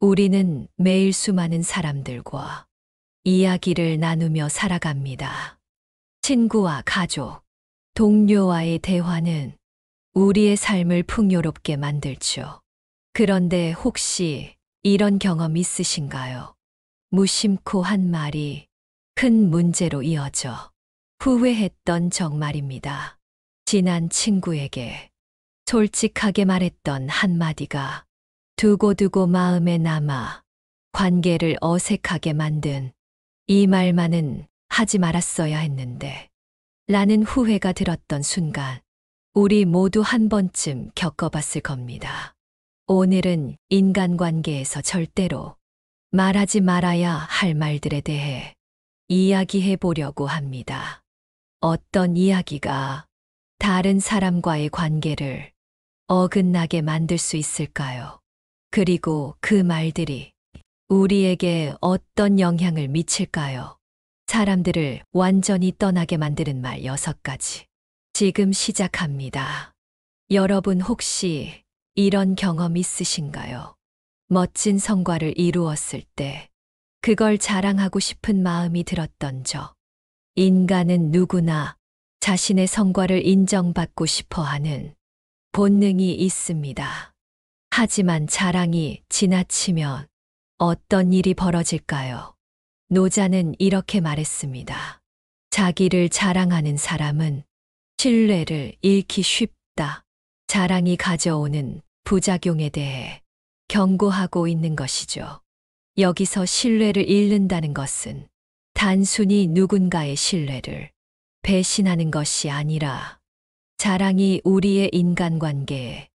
우리는 매일 수많은 사람들과 이야기를 나누며 살아갑니다. 친구와 가족, 동료와의 대화는 우리의 삶을 풍요롭게 만들죠. 그런데 혹시 이런 경험 있으신가요? 무심코 한 말이 큰 문제로 이어져 후회했던 적 말입니다. 친한 친구에게 솔직하게 말했던 한마디가 두고두고 마음에 남아 관계를 어색하게 만든 이 말만은 하지 말았어야 했는데 라는 후회가 들었던 순간 우리 모두 한 번쯤 겪어봤을 겁니다. 오늘은 인간관계에서 절대로 말하지 말아야 할 말들에 대해 이야기해 보려고 합니다. 어떤 이야기가 다른 사람과의 관계를 어긋나게 만들 수 있을까요? 그리고 그 말들이 우리에게 어떤 영향을 미칠까요? 사람들을 완전히 떠나게 만드는 말 6가지. 지금 시작합니다. 여러분 혹시 이런 경험 있으신가요? 멋진 성과를 이루었을 때 그걸 자랑하고 싶은 마음이 들었던 적. 인간은 누구나 자신의 성과를 인정받고 싶어 하는 본능이 있습니다. 하지만 자랑이 지나치면 어떤 일이 벌어질까요? 노자는 이렇게 말했습니다. 자기를 자랑하는 사람은 신뢰를 잃기 쉽다. 자랑이 가져오는 부작용에 대해 경고하고 있는 것이죠. 여기서 신뢰를 잃는다는 것은 단순히 누군가의 신뢰를 배신하는 것이 아니라 자랑이 우리의 인간관계에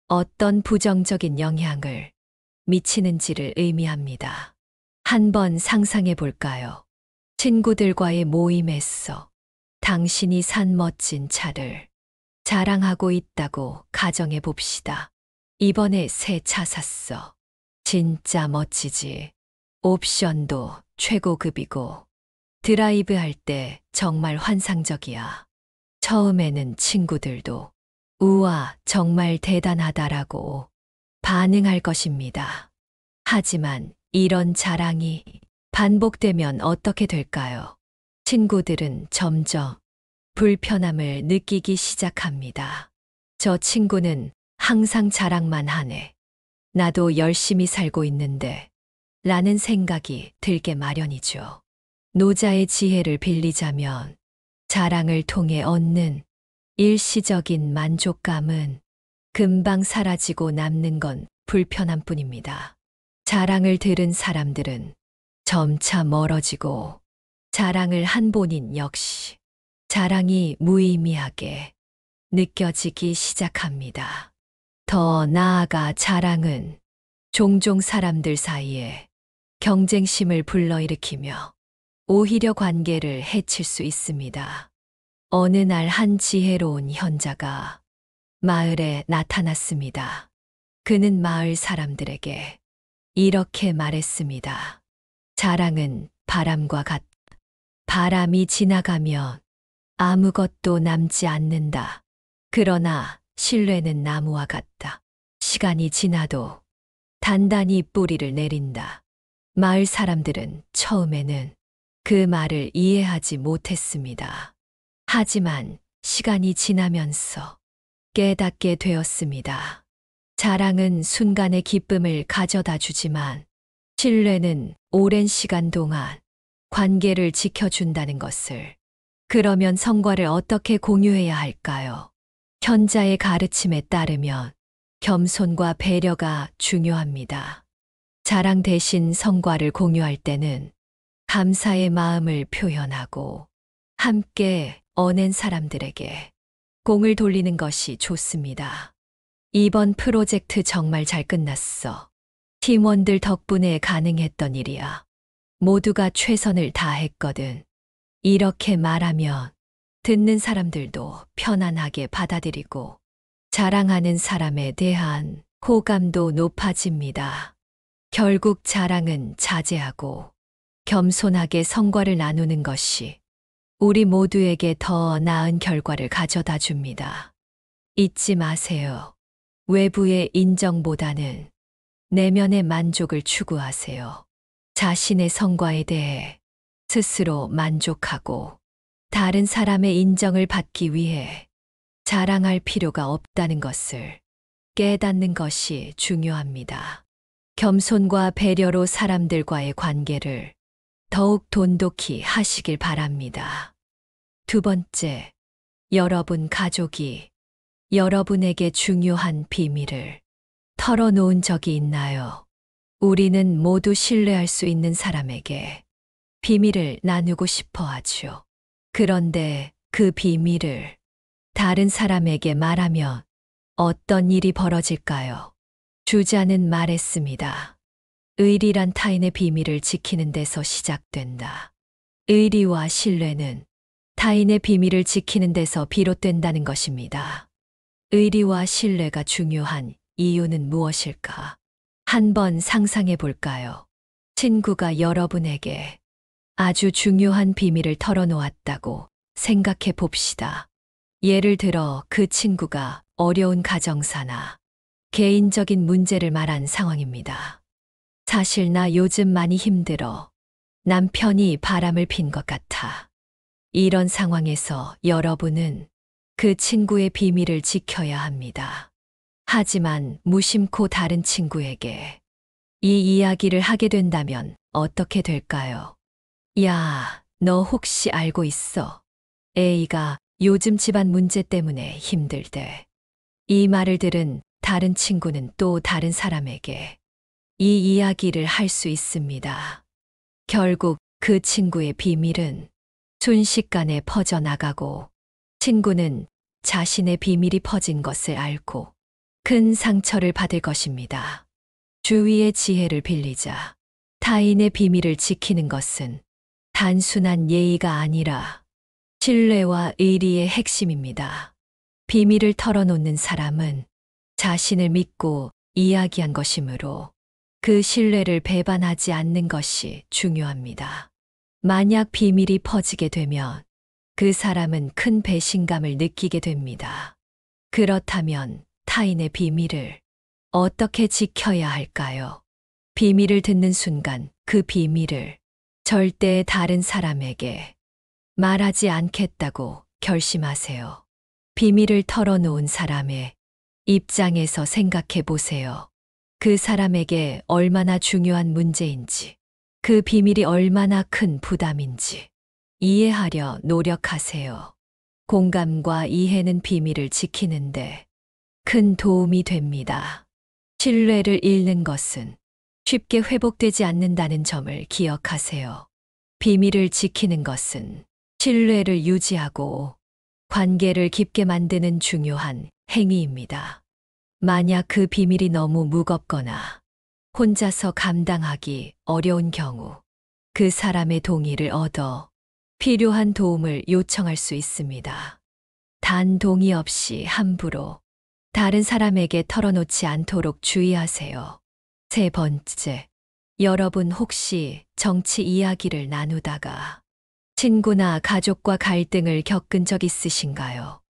어떤 부정적인 영향을 미치는지를 의미합니다. 한번 상상해 볼까요? 친구들과의 모임에서 당신이 산 멋진 차를 자랑하고 있다고 가정해 봅시다. 이번에 새 차 샀어. 진짜 멋지지. 옵션도 최고급이고 드라이브 할 때 정말 환상적이야. 처음에는 친구들도 우와, 정말 대단하다라고 반응할 것입니다. 하지만 이런 자랑이 반복되면 어떻게 될까요? 친구들은 점점 불편함을 느끼기 시작합니다. 저 친구는 항상 자랑만 하네. 나도 열심히 살고 있는데 라는 생각이 들게 마련이죠. 노자의 지혜를 빌리자면 자랑을 통해 얻는 일시적인 만족감은 금방 사라지고 남는 건 불편함 뿐입니다. 자랑을 들은 사람들은 점차 멀어지고 자랑을 한 본인 역시 자랑이 무의미하게 느껴지기 시작합니다. 더 나아가 자랑은 종종 사람들 사이에 경쟁심을 불러일으키며 오히려 관계를 해칠 수 있습니다. 어느 날 한 지혜로운 현자가 마을에 나타났습니다. 그는 마을 사람들에게 이렇게 말했습니다. 자랑은 바람과 같다. 바람이 지나가면 아무것도 남지 않는다. 그러나 신뢰는 나무와 같다. 시간이 지나도 단단히 뿌리를 내린다. 마을 사람들은 처음에는 그 말을 이해하지 못했습니다. 하지만 시간이 지나면서 깨닫게 되었습니다. 자랑은 순간의 기쁨을 가져다 주지만 신뢰는 오랜 시간 동안 관계를 지켜준다는 것을. 그러면 성과를 어떻게 공유해야 할까요? 현자의 가르침에 따르면 겸손과 배려가 중요합니다. 자랑 대신 성과를 공유할 때는 감사의 마음을 표현하고 함께 얻은 사람들에게 공을 돌리는 것이 좋습니다. 이번 프로젝트 정말 잘 끝났어. 팀원들 덕분에 가능했던 일이야. 모두가 최선을 다했거든. 이렇게 말하면 듣는 사람들도 편안하게 받아들이고 자랑하는 사람에 대한 호감도 높아집니다. 결국 자랑은 자제하고 겸손하게 성과를 나누는 것이 우리 모두에게 더 나은 결과를 가져다 줍니다. 잊지 마세요. 외부의 인정보다는 내면의 만족을 추구하세요. 자신의 성과에 대해 스스로 만족하고 다른 사람의 인정을 받기 위해 자랑할 필요가 없다는 것을 깨닫는 것이 중요합니다. 겸손과 배려로 사람들과의 관계를 더욱 돈독히 하시길 바랍니다. 두 번째, 여러분 가족이 여러분에게 중요한 비밀을 털어놓은 적이 있나요? 우리는 모두 신뢰할 수 있는 사람에게 비밀을 나누고 싶어 하죠. 그런데 그 비밀을 다른 사람에게 말하면 어떤 일이 벌어질까요? 주자는 말했습니다. 의리란 타인의 비밀을 지키는 데서 시작된다. 의리와 신뢰는 타인의 비밀을 지키는 데서 비롯된다는 것입니다. 의리와 신뢰가 중요한 이유는 무엇일까? 한번 상상해 볼까요? 친구가 여러분에게 아주 중요한 비밀을 털어놓았다고 생각해 봅시다. 예를 들어 그 친구가 어려운 가정사나 개인적인 문제를 말한 상황입니다. 사실 나 요즘 많이 힘들어. 남편이 바람을 핀 것 같아. 이런 상황에서 여러분은 그 친구의 비밀을 지켜야 합니다. 하지만 무심코 다른 친구에게 이 이야기를 하게 된다면 어떻게 될까요? 야, 너 혹시 알고 있어? A가 요즘 집안 문제 때문에 힘들대. 이 말을 들은 다른 친구는 또 다른 사람에게 이 이야기를 할 수 있습니다. 결국 그 친구의 비밀은 순식간에 퍼져나가고 친구는 자신의 비밀이 퍼진 것을 앓고 큰 상처를 받을 것입니다. 주위의 지혜를 빌리자. 타인의 비밀을 지키는 것은 단순한 예의가 아니라 신뢰와 의리의 핵심입니다. 비밀을 털어놓는 사람은 자신을 믿고 이야기한 것이므로 그 신뢰를 배반하지 않는 것이 중요합니다. 만약 비밀이 퍼지게 되면 그 사람은 큰 배신감을 느끼게 됩니다. 그렇다면 타인의 비밀을 어떻게 지켜야 할까요? 비밀을 듣는 순간 그 비밀을 절대 다른 사람에게 말하지 않겠다고 결심하세요. 비밀을 털어놓은 사람의 입장에서 생각해 보세요. 그 사람에게 얼마나 중요한 문제인지, 그 비밀이 얼마나 큰 부담인지 이해하려 노력하세요. 공감과 이해는 비밀을 지키는데 큰 도움이 됩니다. 신뢰를 잃는 것은 쉽게 회복되지 않는다는 점을 기억하세요. 비밀을 지키는 것은 신뢰를 유지하고 관계를 깊게 만드는 중요한 행위입니다. 만약 그 비밀이 너무 무겁거나 혼자서 감당하기 어려운 경우 그 사람의 동의를 얻어 필요한 도움을 요청할 수 있습니다. 단 동의 없이 함부로 다른 사람에게 털어놓지 않도록 주의하세요. 세 번째, 여러분 혹시 정치 이야기를 나누다가 친구나 가족과 갈등을 겪은 적 있으신가요?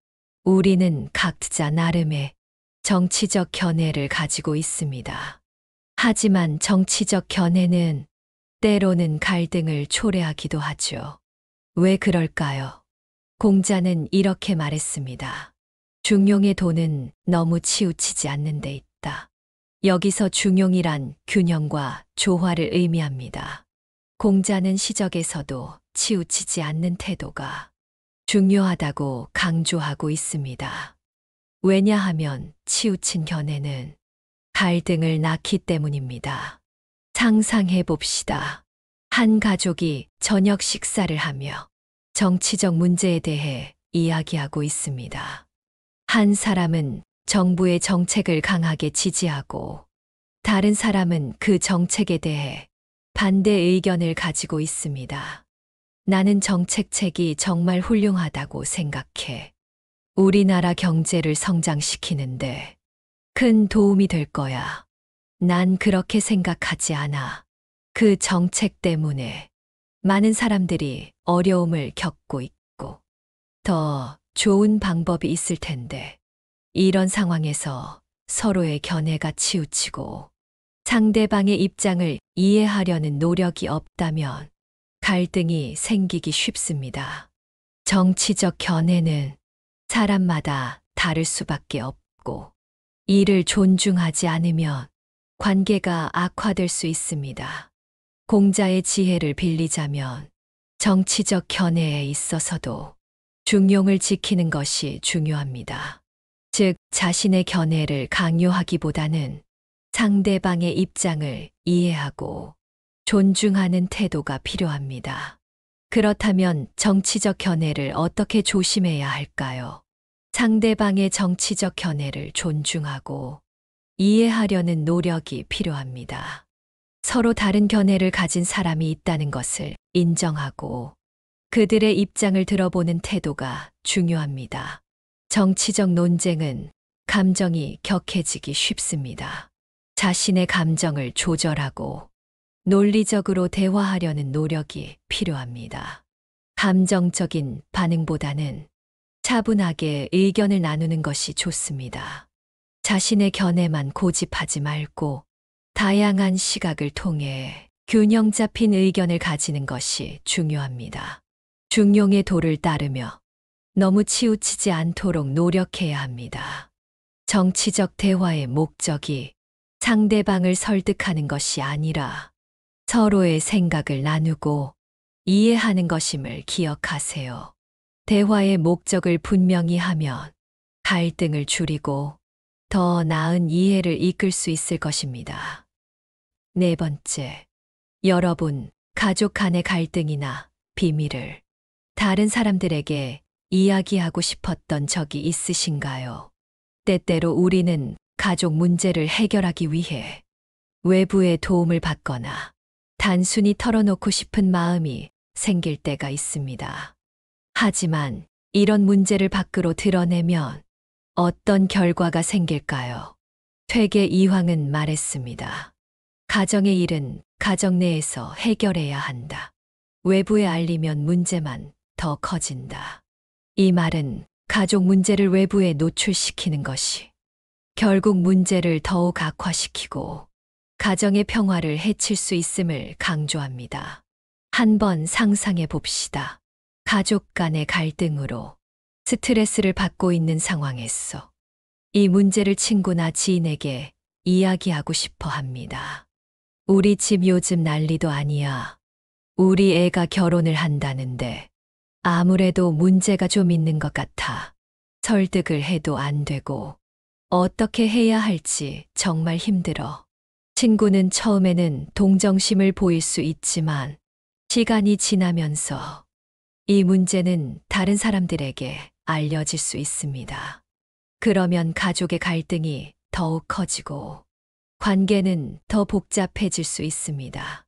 우리는 각자 나름의 정치적 견해를 가지고 있습니다. 하지만 정치적 견해는 때로는 갈등을 초래하기도 하죠. 왜 그럴까요? 공자는 이렇게 말했습니다. 중용의 도는 너무 치우치지 않는 데 있다. 여기서 중용이란 균형과 조화를 의미합니다. 공자는 시적에서도 치우치지 않는 태도가 중요하다고 강조하고 있습니다. 왜냐하면 치우친 견해는 갈등을 낳기 때문입니다. 상상해 봅시다. 한 가족이 저녁 식사를 하며 정치적 문제에 대해 이야기하고 있습니다. 한 사람은 정부의 정책을 강하게 지지하고 다른 사람은 그 정책에 대해 반대 의견을 가지고 있습니다. 나는 정책책이 정말 훌륭하다고 생각해. 우리나라 경제를 성장시키는데 큰 도움이 될 거야. 난 그렇게 생각하지 않아. 그 정책 때문에 많은 사람들이 어려움을 겪고 있고 더 좋은 방법이 있을 텐데 이런 상황에서 서로의 견해가 치우치고 상대방의 입장을 이해하려는 노력이 없다면 갈등이 생기기 쉽습니다. 정치적 견해는 사람마다 다를 수밖에 없고, 이를 존중하지 않으면 관계가 악화될 수 있습니다. 공자의 지혜를 빌리자면 정치적 견해에 있어서도 중용을 지키는 것이 중요합니다. 즉, 자신의 견해를 강요하기보다는 상대방의 입장을 이해하고 존중하는 태도가 필요합니다. 그렇다면 정치적 견해를 어떻게 조심해야 할까요? 상대방의 정치적 견해를 존중하고 이해하려는 노력이 필요합니다. 서로 다른 견해를 가진 사람이 있다는 것을 인정하고 그들의 입장을 들어보는 태도가 중요합니다. 정치적 논쟁은 감정이 격해지기 쉽습니다. 자신의 감정을 조절하고 논리적으로 대화하려는 노력이 필요합니다. 감정적인 반응보다는 차분하게 의견을 나누는 것이 좋습니다. 자신의 견해만 고집하지 말고 다양한 시각을 통해 균형 잡힌 의견을 가지는 것이 중요합니다. 중용의 도를 따르며 너무 치우치지 않도록 노력해야 합니다. 정치적 대화의 목적이 상대방을 설득하는 것이 아니라 서로의 생각을 나누고 이해하는 것임을 기억하세요. 대화의 목적을 분명히 하면 갈등을 줄이고 더 나은 이해를 이끌 수 있을 것입니다. 네 번째, 여러분, 가족 간의 갈등이나 비밀을 다른 사람들에게 이야기하고 싶었던 적이 있으신가요? 때때로 우리는 가족 문제를 해결하기 위해 외부의 도움을 받거나 단순히 털어놓고 싶은 마음이 생길 때가 있습니다. 하지만 이런 문제를 밖으로 드러내면 어떤 결과가 생길까요? 퇴계 이황은 말했습니다. 가정의 일은 가정 내에서 해결해야 한다. 외부에 알리면 문제만 더 커진다. 이 말은 가족 문제를 외부에 노출시키는 것이 결국 문제를 더욱 악화시키고 가정의 평화를 해칠 수 있음을 강조합니다. 한번 상상해 봅시다. 가족 간의 갈등으로 스트레스를 받고 있는 상황에서 이 문제를 친구나 지인에게 이야기하고 싶어 합니다. 우리 집 요즘 난리도 아니야. 우리 애가 결혼을 한다는데 아무래도 문제가 좀 있는 것 같아. 설득을 해도 안 되고 어떻게 해야 할지 정말 힘들어. 친구는 처음에는 동정심을 보일 수 있지만 시간이 지나면서 이 문제는 다른 사람들에게 알려질 수 있습니다. 그러면 가족의 갈등이 더욱 커지고 관계는 더 복잡해질 수 있습니다.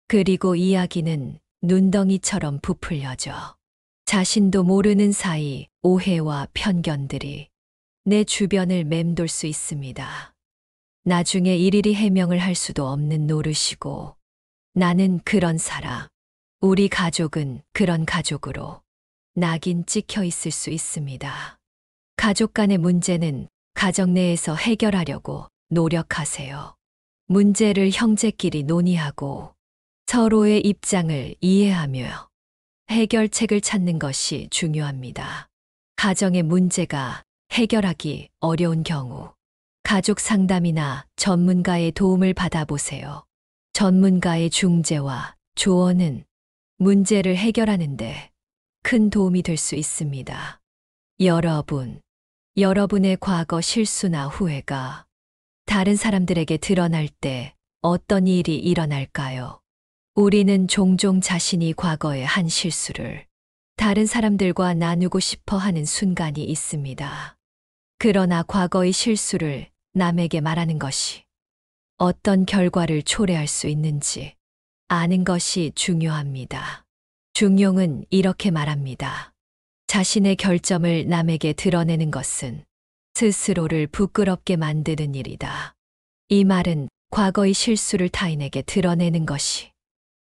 그리고 이야기는 눈덩이처럼 부풀려져 자신도 모르는 사이 오해와 편견들이 내 주변을 맴돌 수 있습니다. 나중에 일일이 해명을 할 수도 없는 노릇이고 나는 그런 사람, 우리 가족은 그런 가족으로 낙인 찍혀 있을 수 있습니다. 가족 간의 문제는 가정 내에서 해결하려고 노력하세요. 문제를 형제끼리 논의하고 서로의 입장을 이해하며 해결책을 찾는 것이 중요합니다. 가정의 문제가 해결하기 어려운 경우 가족 상담이나 전문가의 도움을 받아보세요. 전문가의 중재와 조언은 문제를 해결하는데 큰 도움이 될 수 있습니다. 여러분의 과거 실수나 후회가 다른 사람들에게 드러날 때 어떤 일이 일어날까요? 우리는 종종 자신이 과거에 한 실수를 다른 사람들과 나누고 싶어 하는 순간이 있습니다. 그러나 과거의 실수를 남에게 말하는 것이 어떤 결과를 초래할 수 있는지 아는 것이 중요합니다. 중용은 이렇게 말합니다. 자신의 결점을 남에게 드러내는 것은 스스로를 부끄럽게 만드는 일이다. 이 말은 과거의 실수를 타인에게 드러내는 것이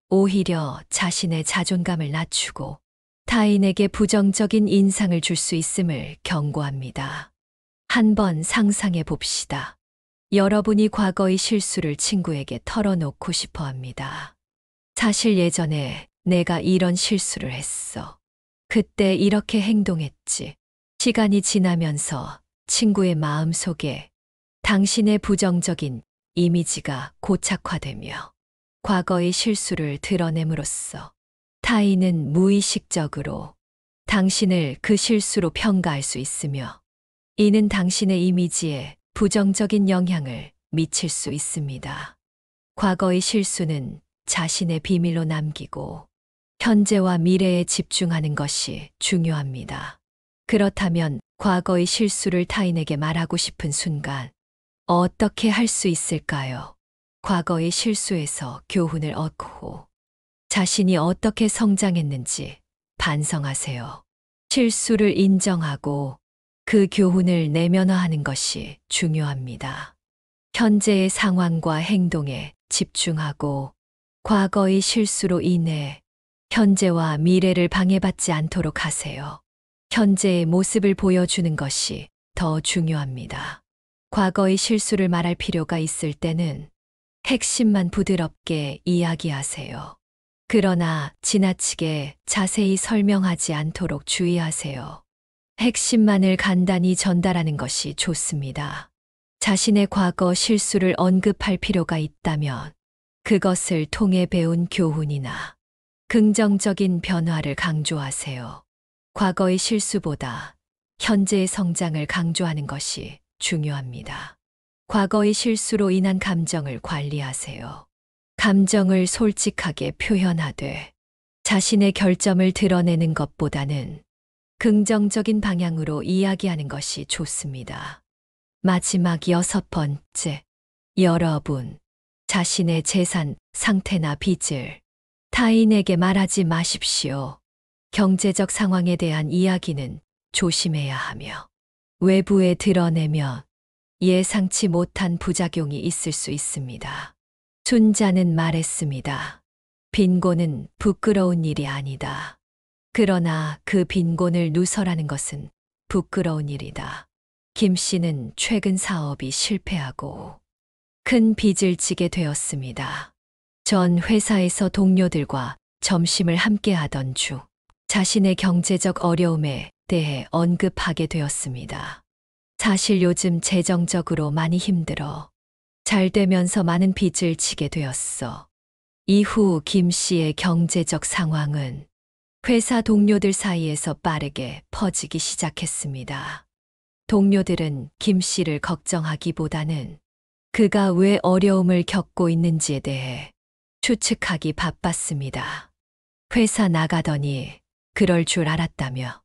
오히려 자신의 자존감을 낮추고 타인에게 부정적인 인상을 줄 수 있음을 경고합니다. 한번 상상해 봅시다. 여러분이 과거의 실수를 친구에게 털어놓고 싶어 합니다. 사실 예전에 내가 이런 실수를 했어. 그때 이렇게 행동했지. 시간이 지나면서 친구의 마음 속에 당신의 부정적인 이미지가 고착화되며 과거의 실수를 드러냄으로써 타인은 무의식적으로 당신을 그 실수로 평가할 수 있으며 이는 당신의 이미지에 부정적인 영향을 미칠 수 있습니다. 과거의 실수는 자신의 비밀로 남기고 현재와 미래에 집중하는 것이 중요합니다. 그렇다면 과거의 실수를 타인에게 말하고 싶은 순간 어떻게 할 수 있을까요? 과거의 실수에서 교훈을 얻고 자신이 어떻게 성장했는지 반성하세요. 실수를 인정하고 그 교훈을 내면화하는 것이 중요합니다. 현재의 상황과 행동에 집중하고 과거의 실수로 인해 현재와 미래를 방해받지 않도록 하세요. 현재의 모습을 보여주는 것이 더 중요합니다. 과거의 실수를 말할 필요가 있을 때는 핵심만 부드럽게 이야기하세요. 그러나 지나치게 자세히 설명하지 않도록 주의하세요. 핵심만을 간단히 전달하는 것이 좋습니다. 자신의 과거 실수를 언급할 필요가 있다면 그것을 통해 배운 교훈이나 긍정적인 변화를 강조하세요. 과거의 실수보다 현재의 성장을 강조하는 것이 중요합니다. 과거의 실수로 인한 감정을 관리하세요. 감정을 솔직하게 표현하되 자신의 결점을 드러내는 것보다는 긍정적인 방향으로 이야기하는 것이 좋습니다. 마지막 6번째, 여러분, 자신의 재산, 상태나 빚을 타인에게 말하지 마십시오. 경제적 상황에 대한 이야기는 조심해야 하며 외부에 드러내면 예상치 못한 부작용이 있을 수 있습니다. 순자는 말했습니다. 빈곤은 부끄러운 일이 아니다. 그러나 그 빈곤을 누설하는 것은 부끄러운 일이다. 김 씨는 최근 사업이 실패하고 큰 빚을 지게 되었습니다. 전 회사에서 동료들과 점심을 함께 하던 중 자신의 경제적 어려움에 대해 언급하게 되었습니다. 사실 요즘 재정적으로 많이 힘들어 잘 되면서 많은 빚을 지게 되었어. 이후 김 씨의 경제적 상황은 회사 동료들 사이에서 빠르게 퍼지기 시작했습니다. 동료들은 김 씨를 걱정하기보다는 그가 왜 어려움을 겪고 있는지에 대해 추측하기 바빴습니다. 회사 나가더니 그럴 줄 알았다며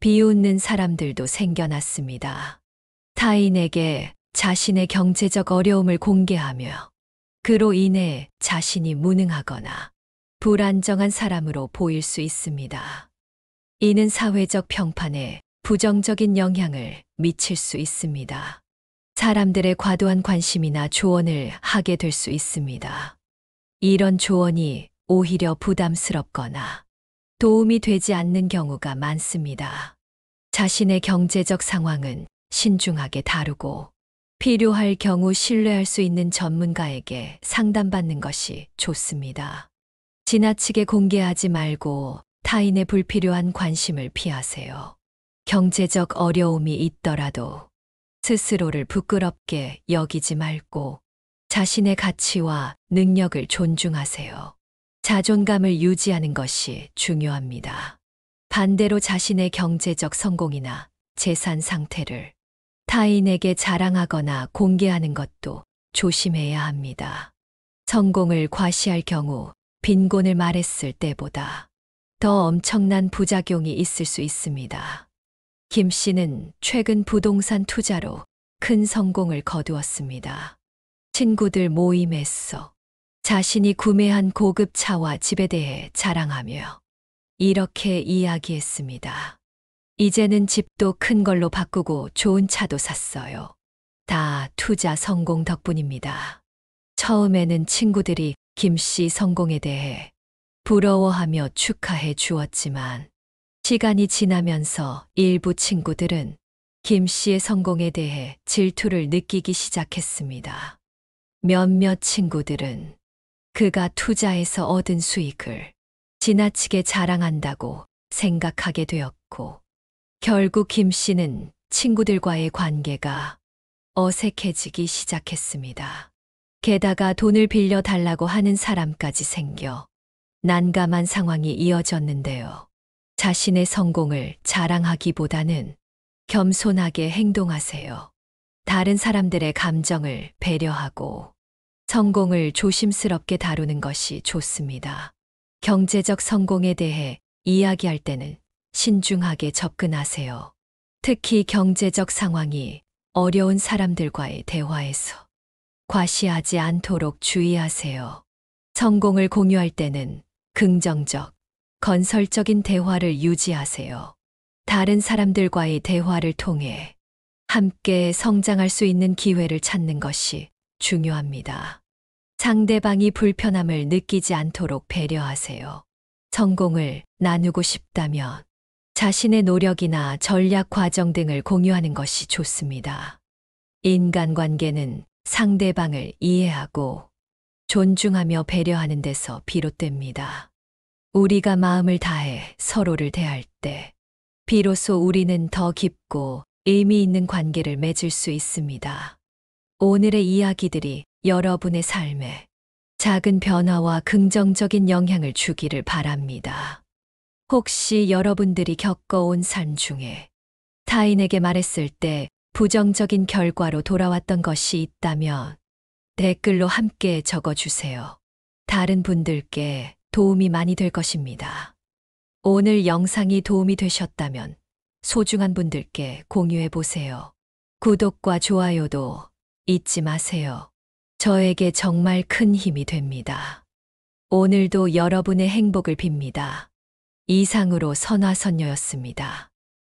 비웃는 사람들도 생겨났습니다. 타인에게 자신의 경제적 어려움을 공개하며 그로 인해 자신이 무능하거나 불안정한 사람으로 보일 수 있습니다. 이는 사회적 평판에 부정적인 영향을 미칠 수 있습니다. 사람들의 과도한 관심이나 조언을 하게 될 수 있습니다. 이런 조언이 오히려 부담스럽거나 도움이 되지 않는 경우가 많습니다. 자신의 경제적 상황은 신중하게 다루고 필요할 경우 신뢰할 수 있는 전문가에게 상담받는 것이 좋습니다. 지나치게 공개하지 말고 타인의 불필요한 관심을 피하세요. 경제적 어려움이 있더라도 스스로를 부끄럽게 여기지 말고 자신의 가치와 능력을 존중하세요. 자존감을 유지하는 것이 중요합니다. 반대로 자신의 경제적 성공이나 재산 상태를 타인에게 자랑하거나 공개하는 것도 조심해야 합니다. 성공을 과시할 경우 빈곤을 말했을 때보다 더 엄청난 부작용이 있을 수 있습니다. 김 씨는 최근 부동산 투자로 큰 성공을 거두었습니다. 친구들 모임에서 자신이 구매한 고급 차와 집에 대해 자랑하며 이렇게 이야기했습니다. 이제는 집도 큰 걸로 바꾸고 좋은 차도 샀어요. 다 투자 성공 덕분입니다. 처음에는 친구들이 김 씨 성공에 대해 부러워하며 축하해 주었지만 시간이 지나면서 일부 친구들은 김 씨의 성공에 대해 질투를 느끼기 시작했습니다. 몇몇 친구들은 그가 투자해서 얻은 수익을 지나치게 자랑한다고 생각하게 되었고, 결국 김 씨는 친구들과의 관계가 어색해지기 시작했습니다. 게다가 돈을 빌려 달라고 하는 사람까지 생겨 난감한 상황이 이어졌는데요. 자신의 성공을 자랑하기보다는 겸손하게 행동하세요. 다른 사람들의 감정을 배려하고 성공을 조심스럽게 다루는 것이 좋습니다. 경제적 성공에 대해 이야기할 때는 신중하게 접근하세요. 특히 경제적 상황이 어려운 사람들과의 대화에서 과시하지 않도록 주의하세요. 성공을 공유할 때는 긍정적, 건설적인 대화를 유지하세요. 다른 사람들과의 대화를 통해 함께 성장할 수 있는 기회를 찾는 것이 중요합니다. 상대방이 불편함을 느끼지 않도록 배려하세요. 성공을 나누고 싶다면 자신의 노력이나 전략 과정 등을 공유하는 것이 좋습니다. 인간관계는 상대방을 이해하고 존중하며 배려하는 데서 비롯됩니다. 우리가 마음을 다해 서로를 대할 때 비로소 우리는 더 깊고 의미 있는 관계를 맺을 수 있습니다. 오늘의 이야기들이 여러분의 삶에 작은 변화와 긍정적인 영향을 주기를 바랍니다. 혹시 여러분들이 겪어온 삶 중에 타인에게 말했을 때 부정적인 결과로 돌아왔던 것이 있다면 댓글로 함께 적어주세요. 다른 분들께 도움이 많이 될 것입니다. 오늘 영상이 도움이 되셨다면 소중한 분들께 공유해 보세요. 구독과 좋아요도 잊지 마세요. 저에게 정말 큰 힘이 됩니다. 오늘도 여러분의 행복을 빕니다. 이상으로 선화선녀였습니다.